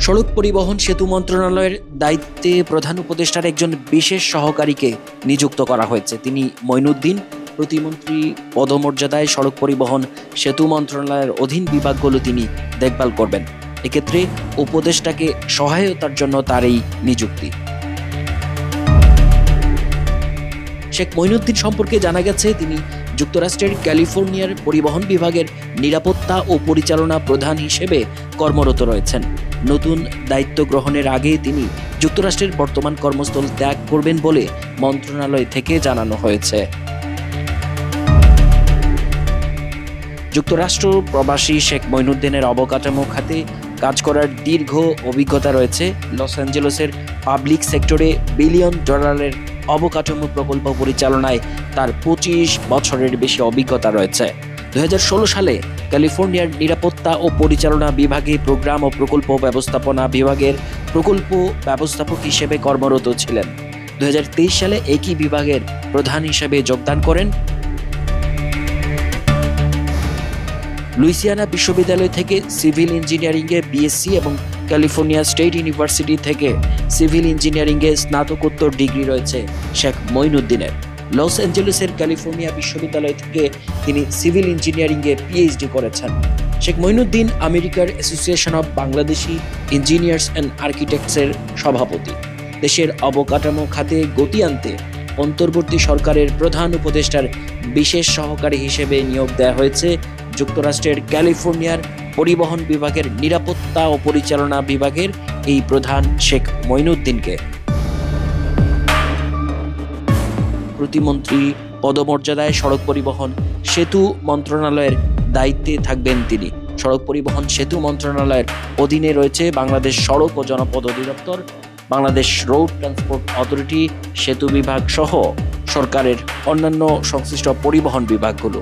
সড়ক পরিবহন সেতু মন্ত্রণালয়ের দায়িত্বে প্রধান উপদেষ্টার একজন বিশেষ সহকারীকে নিযুক্ত করা হয়েছে। তিনি মঈনুদ্দিন। প্রতিমন্ত্রী পদমর্যাদায় সড়ক পরিবহন সেতু মন্ত্রণালয়ের অধীন বিভাগগুলো তিনি দেখভাল করবেন। এক্ষেত্রে উপদেষ্টাকে সহায়তার জন্য তার এই নিযুক্তি। শেখ মঈনুদ্দিন সম্পর্কে জানা গেছে, তিনি যুক্তরাষ্ট্রের ক্যালিফোর্নিয়ার পরিবহন বিভাগের নিরাপত্তা ও পরিচালনা প্রধান হিসেবে কর্মরত রয়েছেন। নতুন দায়িত্ব গ্রহণের আগে তিনি যুক্তরাষ্ট্রের বর্তমান কর্মস্থল ত্যাগ করবেন বলে মন্ত্রণালয় থেকে জানানো হয়েছে। যুক্তরাষ্ট্র প্রবাসী শেখ মঈনুদ্দিনের অবকাঠামো খাতে কাজ করার দীর্ঘ অভিজ্ঞতা রয়েছে। লস অ্যাঞ্জেলেসের পাবলিক সেক্টরে বিলিয়ন ডলারের অবকাঠামো প্রকল্প পরিচালনায় তার 25 বছরের বেশি অভিজ্ঞতা রয়েছে। 2016 সালে ক্যালিফোর্নিয়ার নিরাপত্তা ও পরিচালনা বিভাগে প্রোগ্রাম ও প্রকল্প ব্যবস্থাপনা বিভাগের প্রকল্প ব্যবস্থাপক হিসেবে কর্মরত ছিলেন। 2023 সালে একই বিভাগের প্রধান হিসেবে যোগদান করেন। লুইসিয়ানা বিশ্ববিদ্যালয় থেকে সিভিল ইঞ্জিনিয়ারিংয়ে বিএসসি এবং ক্যালিফোর্নিয়া স্টেট ইউনিভার্সিটি থেকে সিভিল ইঞ্জিনিয়ারিংয়ে স্নাতকোত্তর ডিগ্রি রয়েছে শেখ মঈনুদ্দিনের। লস অ্যাঞ্জেলেসের ক্যালিফোর্নিয়া বিশ্ববিদ্যালয় থেকে তিনি সিভিল ইঞ্জিনিয়ারিংয়ে পিএইচডি করেছেন। শেখ মঈনুদ্দিন আমেরিকার association of Bangladeshi engineers and আর্কিটেক্টসের সভাপতি। দেশের অবকাঠামো খাতে গতি আনতে অন্তর্বর্তী সরকারের প্রধান উপদেষ্টার বিশেষ সহকারী হিসেবে নিয়োগ দেওয়া হয়েছে যুক্তরাষ্ট্রের ক্যালিফোর্নিয়ার পরিবহন বিভাগের নিরাপত্তা ও পরিচালনা বিভাগের এই প্রধান শেখ মঈনুদ্দিনকে। প্রতিমন্ত্রী পদমর্যাদায় সড়ক পরিবহন সেতু মন্ত্রণালয়ের দায়িত্বে থাকবেন তিনি। সড়ক পরিবহন সেতু মন্ত্রণালয়ের অধীনে রয়েছে বাংলাদেশ সড়ক ও জনপথ অধিদপ্তর, বাংলাদেশ রোড ট্রান্সপোর্ট অথরিটি, সেতু বিভাগ সহ সরকারের অন্যান্য সংশ্লিষ্ট পরিবহন বিভাগগুলো।